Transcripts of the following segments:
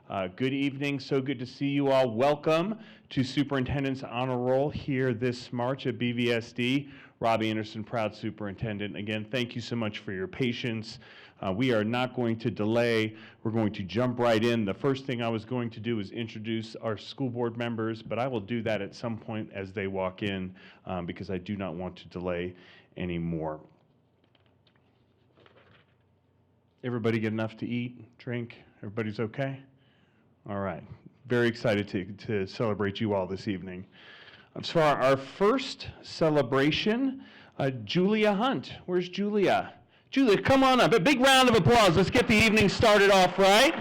Good evening. So good to see you all. Welcome to Superintendent's Honor Roll here this March at BVSD. Robbie Anderson, proud superintendent. Again, thank you so much for your patience. We are not going to delay. We're going to jump right in. The first thing I was going to do is introduce our school board members, but I will do that at some point as they walk in because I do not want to delay anymore. Everybody get enough to eat, drink? Everybody's okay? All right. Very excited to celebrate you all this evening. As for our first celebration, Julia Hunt. Where's Julia? Julia, come on up. A big round of applause. Let's get the evening started off right.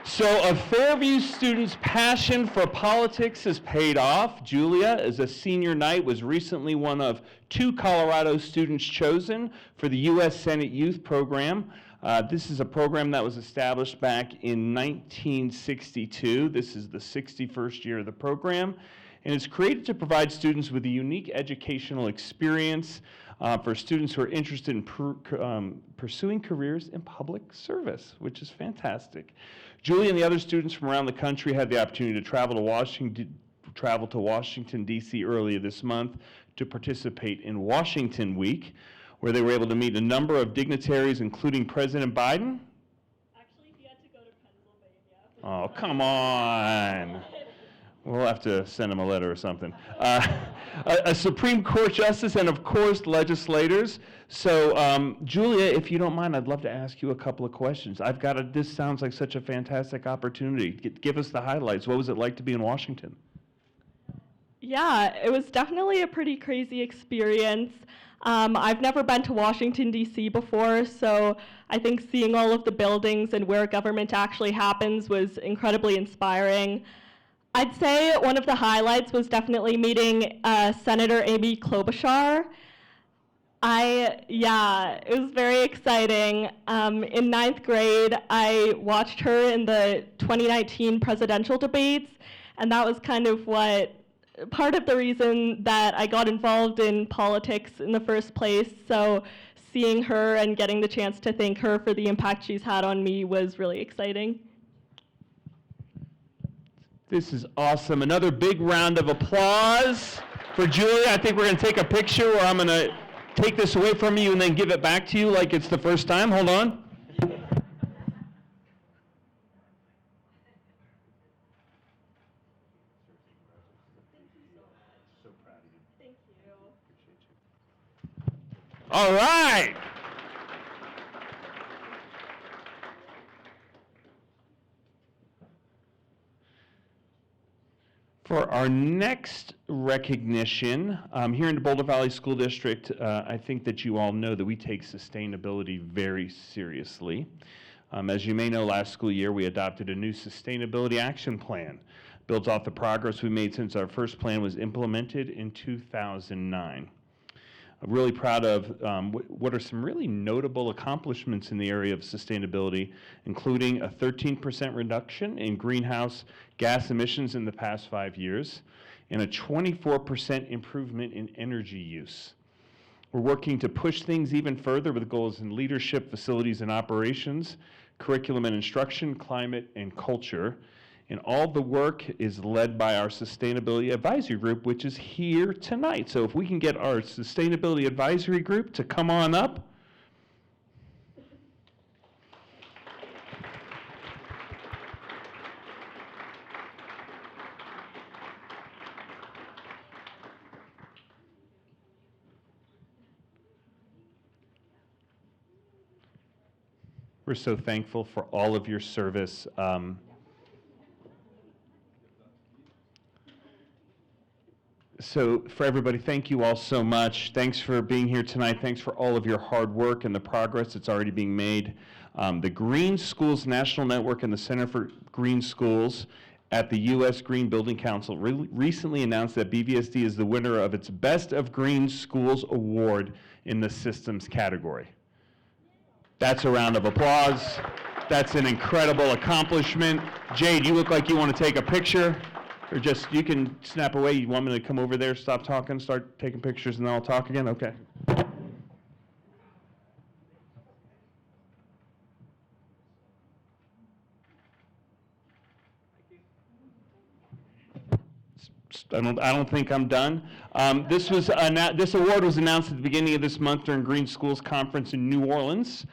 So a Fairview student's passion for politics has paid off. Julia, as a senior night, was recently one of 2 Colorado students chosen for the U.S. Senate Youth Program. This is a program that was established back in 1962. This is the 61st year of the program, and it's created to provide students with a unique educational experience for students who are interested in pursuing careers in public service, which is fantastic. Julie and the other students from around the country had the opportunity to travel to Washington, D.C. earlier this month to participate in Washington Week, where they were able to meet a number of dignitaries, including President Biden. Actually, he had to go to Pennsylvania. Oh, come on. We'll have to send him a letter or something. A Supreme Court justice and, of course, legislators. So, Julia, if you don't mind, I'd love to ask you a couple of questions. This sounds like such a fantastic opportunity. Give us the highlights. What was it like to be in Washington? Yeah, it was definitely a pretty crazy experience. I've never been to Washington, D.C. before, so I think seeing all of the buildings and where government actually happens was incredibly inspiring. I'd say one of the highlights was definitely meeting Senator Amy Klobuchar. It was very exciting. In 9th grade, I watched her in the 2019 presidential debates, and that was kind of part of the reason that I got involved in politics in the first place. So seeing her and getting the chance to thank her for the impact she's had on me was really exciting. This is awesome. Another big round of applause for Julia. I think we're going to take a picture where I'm going to take this away from you and then give it back to you like it's the first time. Hold on. All right. For our next recognition, here in the Boulder Valley School District, I think that you all know that we take sustainability very seriously. As you may know, last school year we adopted a new sustainability action plan. Builds off the progress we made since our first plan was implemented in 2009. I'm really proud of what are some really notable accomplishments in the area of sustainability, including a 13% reduction in greenhouse gas emissions in the past 5 years, and a 24% improvement in energy use. We're working to push things even further with goals in leadership, facilities and operations, curriculum and instruction, climate and culture. And all the work is led by our Sustainability Advisory Group, which is here tonight. So if we can get our Sustainability Advisory Group to come on up. We're so thankful for all of your service. So for everybody, thank you all so much. Thanks for being here tonight. Thanks for all of your hard work and the progress that's already being made. The Green Schools National Network and the Center for Green Schools at the U.S. Green Building Council recently announced that BVSD is the winner of its Best of Green Schools Award in the systems category. That's a round of applause. That's an incredible accomplishment. Jade, you look like you want to take a picture. Or just, you can snap away. You want me to come over there, stop talking, start taking pictures, and then I'll talk again? Okay. I don't think I'm done. This award was announced at the beginning of this month during Green Schools Conference in New Orleans.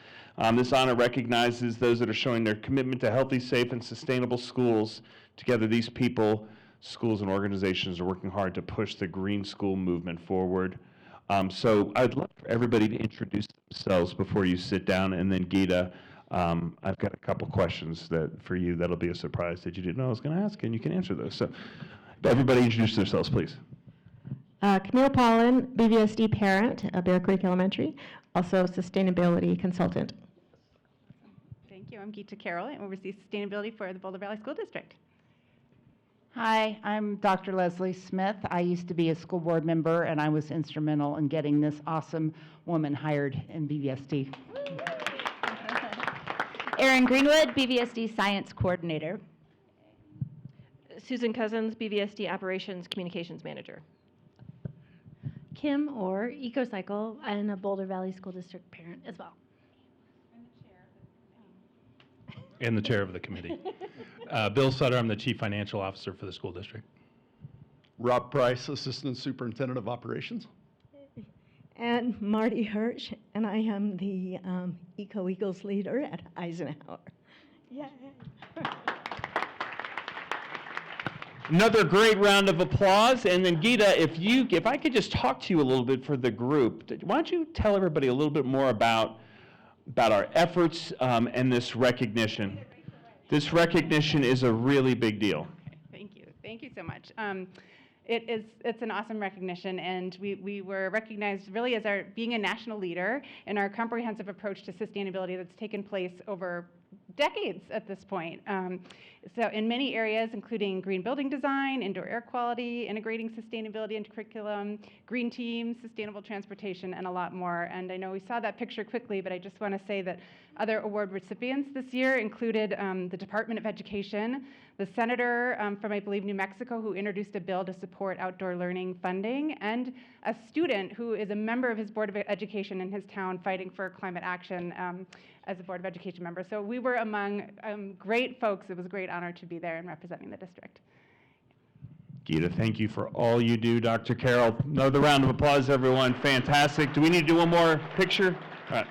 This honor recognizes those that are showing their commitment to healthy, safe, and sustainable schools. Together, these people, schools, and organizations are working hard to push the green school movement forward. So I'd love for everybody to introduce themselves before you sit down, and then Geeta, I've got a couple questions for you that'll be a surprise that you didn't know I was going to ask, and you can answer those. So everybody introduce themselves, please. Camille Pollan, BVSD parent at Bear Creek Elementary, also sustainability consultant. Thank you. I'm Geeta Carroll and oversee sustainability for the Boulder Valley School District. Hi, I'm Dr. Leslie Smith. I used to be a school board member, and I was instrumental in getting this awesome woman hired in BVSD. Erin Greenwood, BVSD Science Coordinator. Susan Cousins, BVSD Operations Communications Manager. Kim Orr, EcoCycle, and a Boulder Valley School District parent as well. And the chair of the committee. Bill Sutter, I'm the Chief Financial Officer for the school district. Rob Price, Assistant Superintendent of Operations. And Marty Hirsch, and I am the Eco Eagles leader at Eisenhower. Yay. Another great round of applause. And then Geeta, if I could just talk to you a little bit for the group, why don't you tell everybody a little bit more about our efforts and this recognition. This recognition is a really big deal. Thank you. Thank you so much. It's an awesome recognition, and we were recognized really as being a national leader in our comprehensive approach to sustainability that's taken place over decades at this point. So in many areas, including green building design, indoor air quality, integrating sustainability into curriculum, green teams, sustainable transportation, and a lot more. And I know we saw that picture quickly, but I just want to say that other award recipients this year included the Department of Education, the senator from, I believe, New Mexico, who introduced a bill to support outdoor learning funding, and a student who is a member of his Board of Education in his town fighting for climate action as a Board of Education member. So we were among great folks. It was a great honor to be there and representing the district. Geeta, thank you for all you do. Dr. Carroll, another round of applause, everyone. Fantastic. Do we need to do one more picture? All right.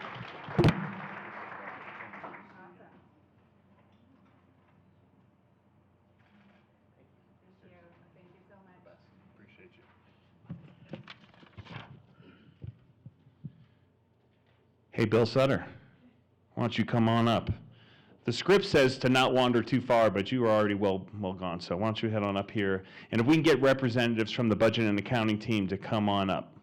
Hey, Bill Sutter, why don't you come on up? The script says to not wander too far, but you are already well gone, so why don't you head on up here? And if we can get representatives from the budget and accounting team to come on up.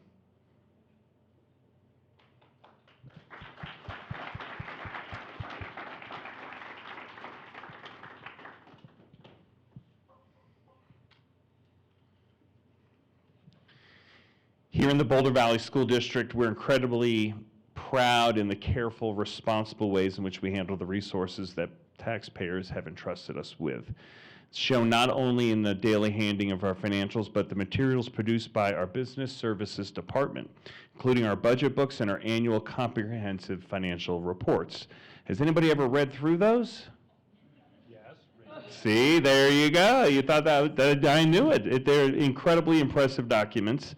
Here in the Boulder Valley School District, we're incredibly proud in the careful, responsible ways in which we handle the resources that taxpayers have entrusted us with. It's shown not only in the daily handing of our financials, but the materials produced by our Business Services Department, including our budget books and our annual comprehensive financial reports. Has anybody ever read through those? Yes. See, there you go. You thought that I knew it. They're incredibly impressive documents.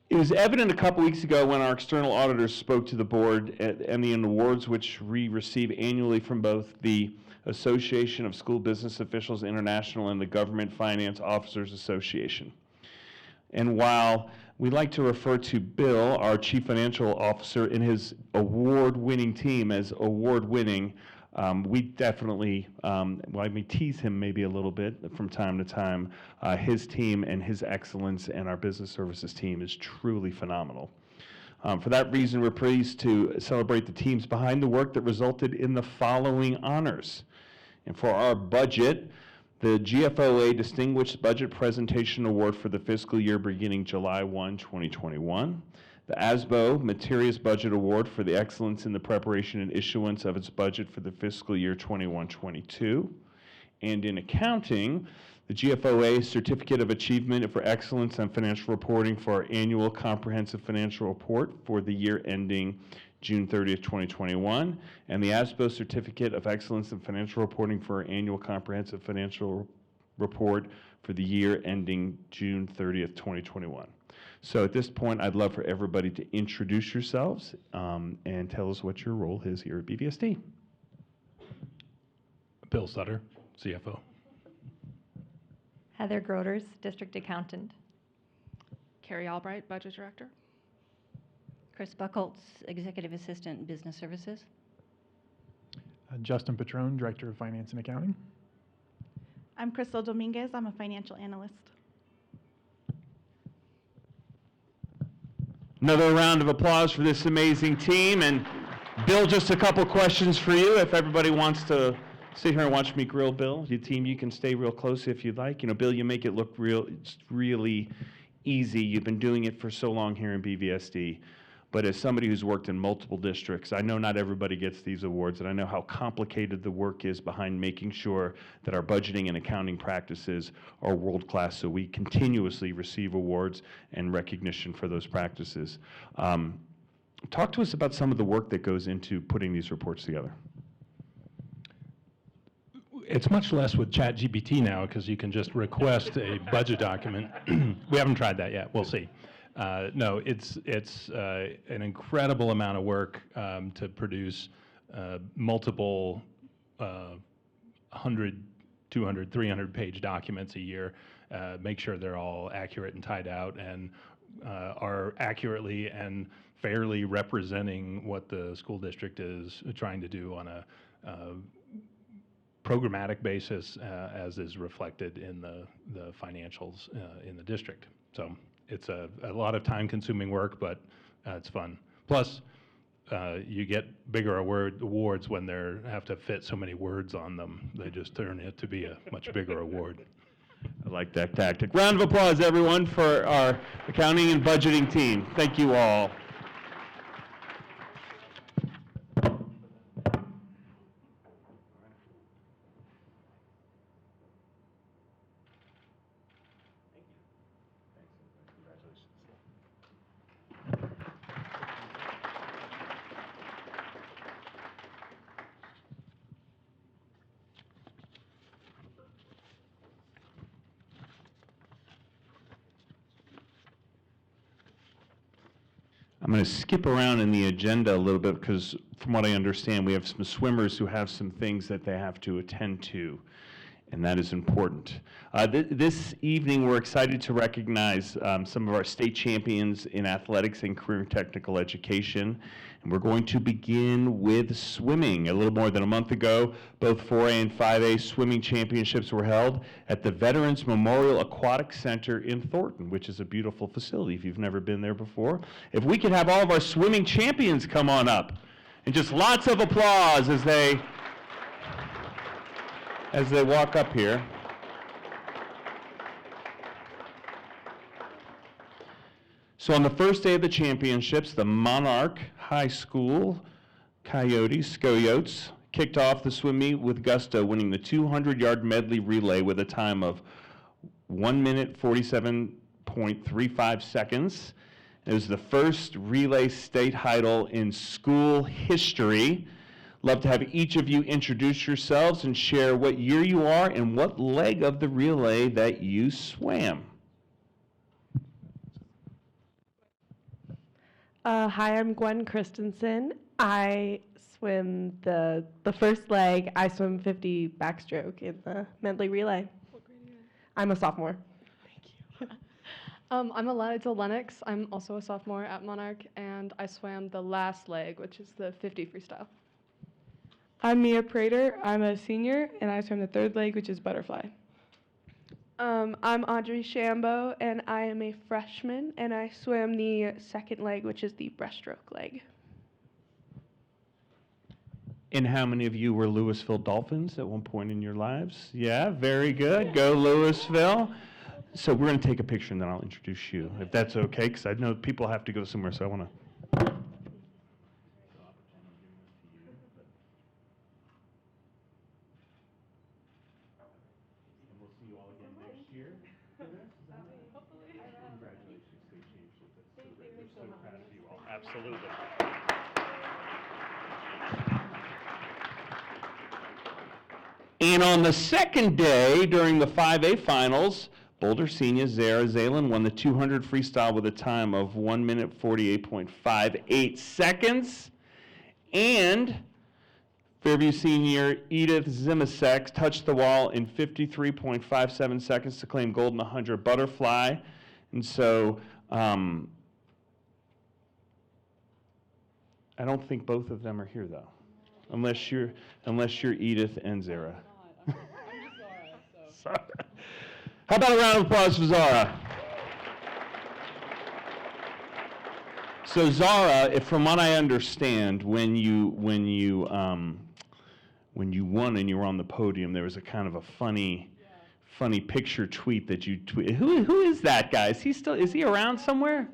It was evident a couple weeks ago when our external auditors spoke to the board and the awards which we receive annually from both the Association of School Business Officials International and the Government Finance Officers Association. And while we like to refer to Bill, our Chief Financial Officer, and his award-winning team as award-winning, we definitely, well, I may tease him maybe a little bit from time to time. His team and his excellence and our business services team is truly phenomenal. For that reason, we're pleased to celebrate the teams behind the work that resulted in the following honors. And for our budget, the GFOA Distinguished Budget Presentation Award for the fiscal year beginning July 1, 2021. The ASBO Materials Budget Award for the excellence in the preparation and issuance of its budget for the fiscal year 21-22. And in accounting, the GFOA Certificate of Achievement for Excellence on Financial Reporting for our annual comprehensive financial report for the year ending June 30th, 2021, and the ASBO Certificate of Excellence in Financial Reporting for our annual comprehensive financial report for the year ending June 30th, 2021. So at this point, I'd love for everybody to introduce yourselves and tell us what your role is here at BVSD. Bill Sutter, CFO. Heather Groders, District Accountant. Carrie Albright, Budget Director. Chris Buckholtz, Executive Assistant, Business Services. Justin Petrone, Director of Finance and Accounting. I'm Crystal Dominguez. I'm a financial analyst. Another round of applause for this amazing team. And Bill, just a couple questions for you. If everybody wants to sit here and watch me grill Bill, your team, you can stay real close if you'd like. You know, Bill, you make it look it's really easy. You've been doing it for so long here in BVSD. But as somebody who's worked in multiple districts, I know not everybody gets these awards, and I know how complicated the work is behind making sure that our budgeting and accounting practices are world-class, so we continuously receive awards and recognition for those practices. Talk to us about some of the work that goes into putting these reports together. It's much less with ChatGPT now because you can just request a budget document. We haven't tried that yet. We'll see. No, it's an incredible amount of work to produce multiple 100, 200, 300-page documents a year, make sure they're all accurate and tied out and are accurately and fairly representing what the school district is trying to do on a programmatic basis as is reflected in the financials in the district. So it's a lot of time-consuming work, but it's fun. Plus, you get bigger awards when they have to fit so many words on them. They just turn it to be a much bigger award. I like that tactic. Round of applause, everyone, for our accounting and budgeting team. Thank you all. I'm going to skip around in the agenda a little bit because from what I understand, we have some swimmers who have some things that they have to attend to, and that is important. This evening, we're excited to recognize some of our state champions in athletics and career technical education. And we're going to begin with swimming. A little more than a month ago, both 4A and 5A swimming championships were held at the Veterans Memorial Aquatic Center in Thornton, which is a beautiful facility if you've never been there before. If we could have all of our swimming champions come on up, and just lots of applause as they walk up here. So on the first day of the championships, the Monarch High School Coyotes kicked off the swim meet with gusto, winning the 200-yard medley relay with a time of 1 minute 47.35 seconds. It was the first relay state title in school history. Love to have each of you introduce yourselves and share what year you are and what leg of the relay that you swam. Hi, I'm Gwen Christensen. I swim the first leg. I swim 50 backstroke in the medley relay. What grade are you in? I'm a sophomore. Thank you. I'm Eliza Lennox. I'm also a sophomore at Monarch, and I swam the last leg, which is the 50 freestyle. I'm Mia Prater. I'm a senior, and I swim the third leg, which is butterfly. I'm Audrey Shambo, and I am a freshman, and I swim the second leg, which is the breaststroke leg. And how many of you were Louisville Dolphins at one point in your lives? Yeah, very good. Go Louisville. So we're going to take a picture, and then I'll introduce you, if that's okay, because I know people have to go somewhere, so I want to. Absolutely. And on the second day, during the 5A finals, Boulder senior Zara Zalen won the 200 freestyle with a time of 1 minute 48.58 seconds. And Fairview senior Edith Zimasek touched the wall in 53.57 seconds to claim gold in the 100 butterfly. And so I don't think both of them are here, though, unless you're Edith and Zara. I'm just Zara. How about a round of applause for Zara? So Zara, if from what I understand, when you won and you were on the podium, there was a kind of a funny picture tweet that you tweeted. Who is that guy? Is he around somewhere?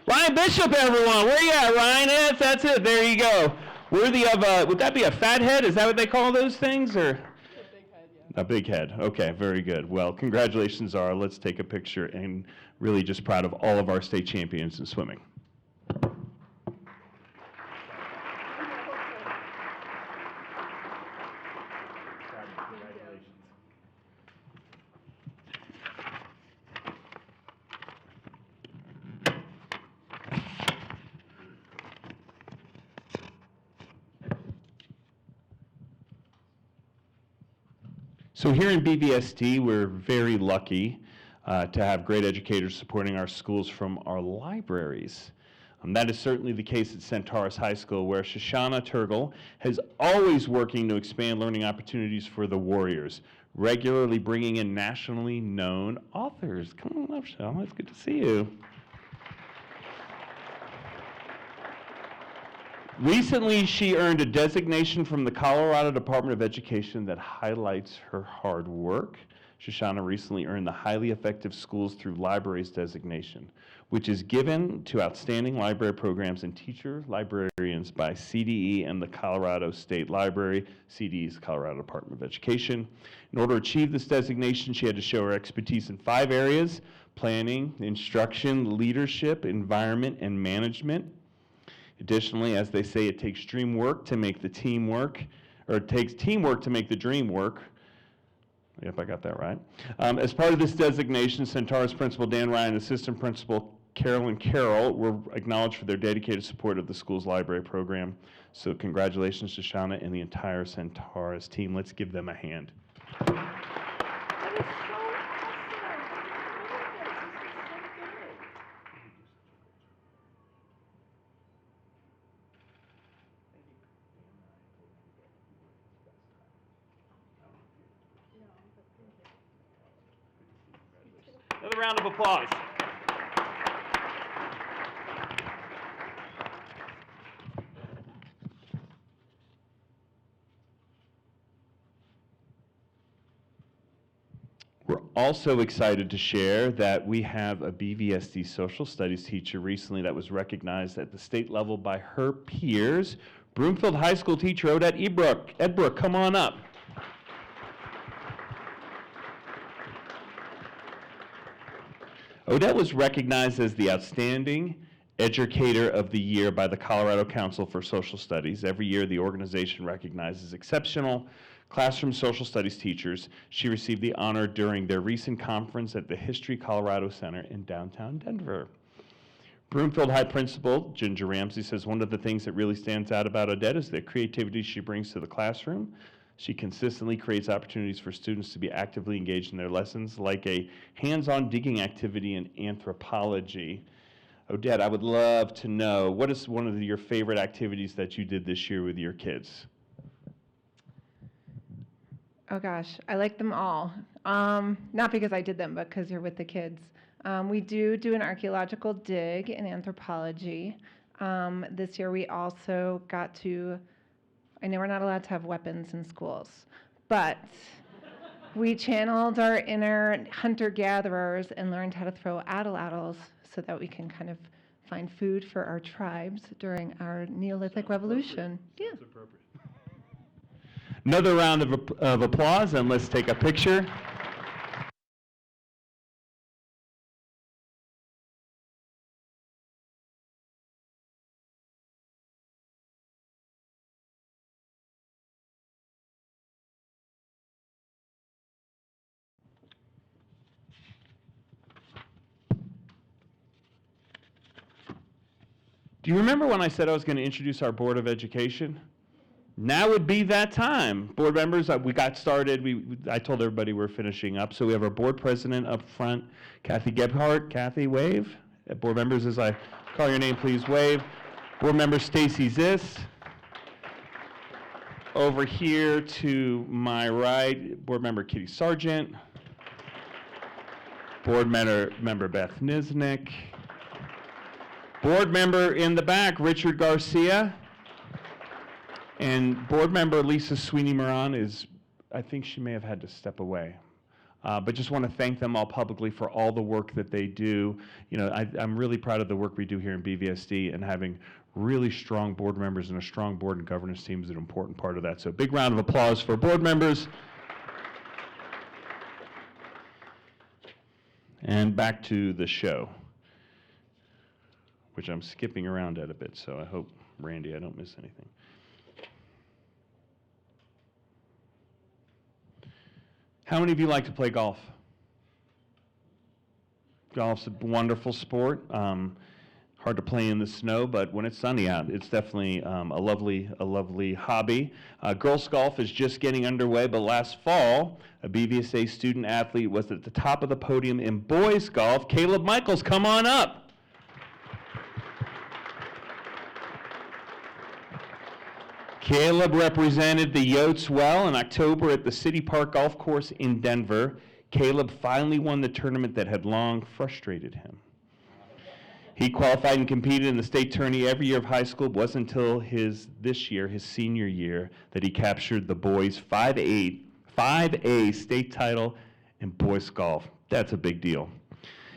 Ryan Bishop, everyone. Where you at, Ryan? Yes, that's it. There you go. Worthy of would that be a fat head? Is that what they call those things, or? A big head. Okay, very good. Well, congratulations, Zara. Let's take a picture, and really just proud of all of our state champions in swimming. So here in BVSD, we're very lucky to have great educators supporting our schools from our libraries. That is certainly the case at Centaurus High School, where Shoshana Turgle is always working to expand learning opportunities for the Warriors, regularly bringing in nationally known authors. Come on up, Shoshana. It's good to see you. Recently, she earned a designation from the Colorado Department of Education that highlights her hard work. Shoshana recently earned the Highly Effective Schools Through Libraries designation, which is given to outstanding library programs and teacher librarians by CDE and the Colorado State Library. CDE is Colorado Department of Education. In order to achieve this designation, she had to show her expertise in 5 areas: planning, instruction, leadership, environment, and management. Additionally, as they say, it takes teamwork to make the dream work. Yep, I got that right. As part of this designation, Centaurus Principal Dan Ryan and Assistant Principal Carolyn Carroll were acknowledged for their dedicated support of the school's library program. So congratulations to Shauna and the entire Centaurus team. Let's give them a hand. Another round of applause. We're also excited to share that we have a BVSD social studies teacher recently that was recognized at the state level by her peers. Broomfield High School teacher Odette Edbrook, come on up. Odette was recognized as the Outstanding Educator of the Year by the Colorado Council for Social Studies. Every year, the organization recognizes exceptional classroom social studies teachers. She received the honor during their recent conference at the History Colorado Center in downtown Denver. Broomfield High Principal Ginger Ramsey says one of the things that really stands out about Odette is the creativity she brings to the classroom. She consistently creates opportunities for students to be actively engaged in their lessons, like a hands-on digging activity in anthropology. Odette, I would love to know, what is one of your favorite activities that you did this year with your kids? Oh gosh, I like them all. Not because I did them, but because you're with the kids. We do an archaeological dig in anthropology. This year we also got to, I know we're not allowed to have weapons in schools, but we channeled our inner hunter-gatherers and learned how to throw atlatls so that we can kind of find food for our tribes during our Neolithic revolution. Yeah. That's appropriate. Another round of applause, and let's take a picture. Do you remember when I said I was going to introduce our Board of Education? Now would be that time. Board members, we got started. I told everybody we're finishing up. So we have our board president up front, Kathy Gebhardt. Kathy, wave. Board members, as I call your name, please wave. Board member Stacy Ziss. Over here to my right, board member Kitty Sargent. Board member Beth Niznik. Board member in the back, Richard Garcia. And board member Lisa Sweeney Moran I think she may have had to step away. But just want to thank them all publicly for all the work that they do. You know, I'm really proud of the work we do here in BVSD, and having really strong board members and a strong board and governance team is an important part of that. So big round of applause for board members. And back to the show, which I'm skipping around at a bit, so I hope, Randy, I don't miss anything. How many of you like to play golf? Golf's a wonderful sport. Hard to play in the snow, but when it's sunny out, it's definitely a lovely hobby. Girls golf is just getting underway, but last fall, a BVSA student athlete was at the top of the podium in boys golf. Caleb Michaels, come on up. Caleb represented the Yotes well in October at the City Park Golf Course in Denver. Caleb finally won the tournament that had long frustrated him. He qualified and competed in the state tourney every year of high school. It wasn't until this year, his senior year, that he captured the boys 5A state title in boys golf. That's a big deal.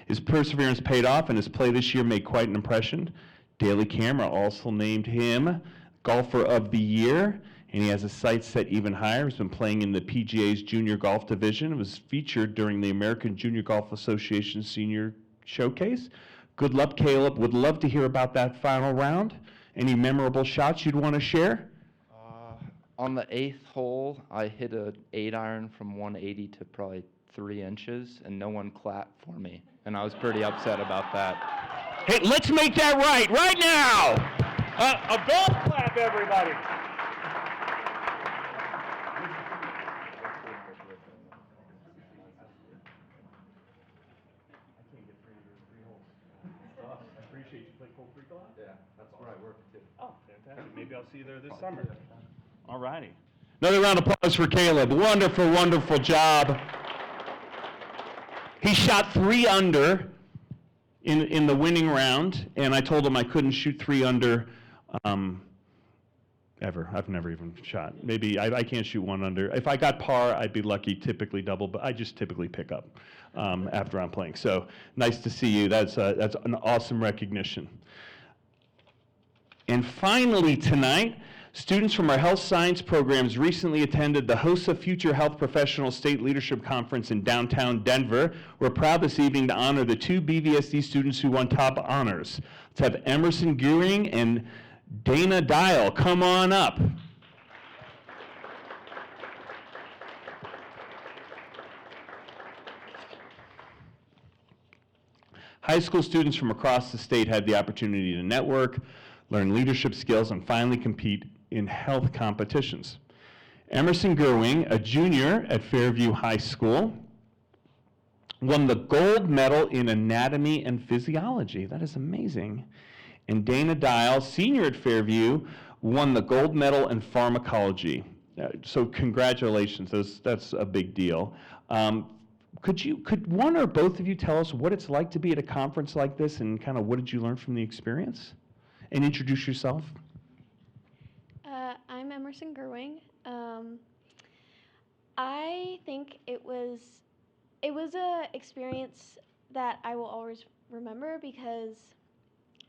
His perseverance paid off, and his play this year made quite an impression. Daily Camera also named him Golfer of the Year, and he has his sights set even higher. He's been playing in the PGA's Junior Golf Division. It was featured during the American Junior Golf Association Senior Showcase. Good luck, Caleb. Would love to hear about that final round. Any memorable shots you'd want to share? On the 8th hole, I hit an 8-iron from 180 to probably 3 inches, and no one clapped for me, and I was pretty upset about that. Hey, let's make that right now! A golf clap, everybody! I appreciate you playing Cold Creek a lot? Yeah, that's where I work too. Oh, fantastic. Maybe I'll see you there this summer. All righty. Another round of applause for Caleb. Wonderful, wonderful job. He shot 3 under in the winning round, and I told him I couldn't shoot 3 under ever. I've never even shot. Maybe I can't shoot 1 under. If I got par, I'd be lucky, typically double, but I just typically pick up after I'm playing. So nice to see you. That's an awesome recognition. And finally tonight, students from our health science programs recently attended the HOSA Future Health Professional State Leadership Conference in downtown Denver. We're proud this evening to honor the 2 BVSD students who won top honors. Let's have Emerson Gearing and Dana Dial, come on up. High school students from across the state had the opportunity to network, learn leadership skills, and finally compete in health competitions. Emerson Gerwing, a junior at Fairview High School, won the gold medal in anatomy and physiology. That is amazing. And Dana Dial, senior at Fairview, won the gold medal in pharmacology. So congratulations, that's a big deal. Could one or both of you tell us what it's like to be at a conference like this, and kind of what did you learn from the experience? And introduce yourself. I'm Emerson Gerwing. I think it was a experience that I will always remember because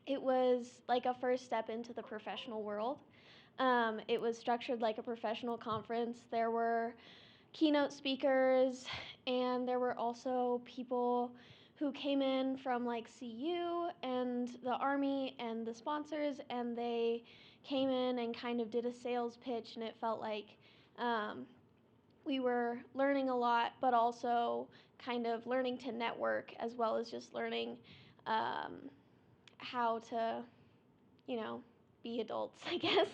it was like a first step into the professional world. It was structured like a professional conference. There were keynote speakers, and there were also people who came in from like CU and the Army and the sponsors, and they came in and kind of did a sales pitch, and it felt like we were learning a lot, but also kind of learning to network as well as just learning how to be adults, I guess.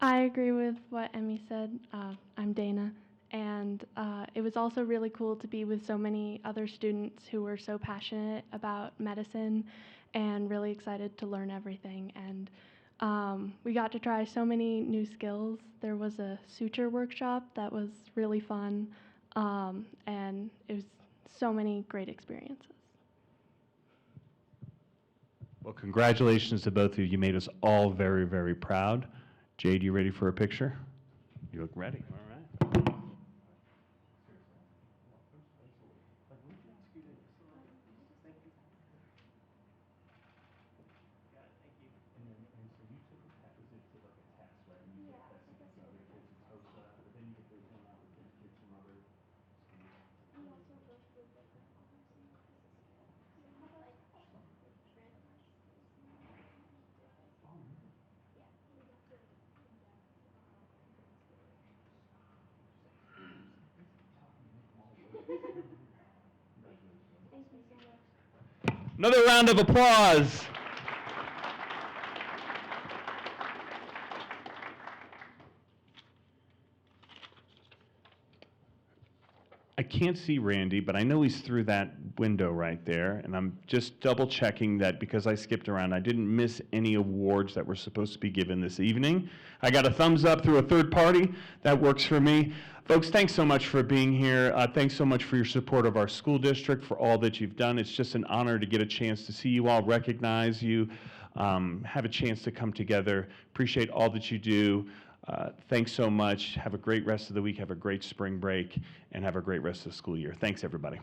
I agree with what Emmy said. I'm Dana. And it was also really cool to be with so many other students who were so passionate about medicine and really excited to learn everything. And we got to try so many new skills. There was a suture workshop that was really fun, and it was so many great experiences. Well, congratulations to both of you. You made us all very, very proud. Jade, you ready for a picture? You look ready. All right. Another round of applause. I can't see Randy, but I know he's through that window right there, and I'm just double checking that because I skipped around, I didn't miss any awards that were supposed to be given this evening. I got a thumbs up through a third party. That works for me. Folks, thanks so much for being here. Thanks so much for your support of our school district, for all that you've done. It's just an honor to get a chance to see you all, recognize you, have a chance to come together. Appreciate all that you do. Thanks so much. Have a great rest of the week. Have a great spring break, and have a great rest of the school year. Thanks, everybody.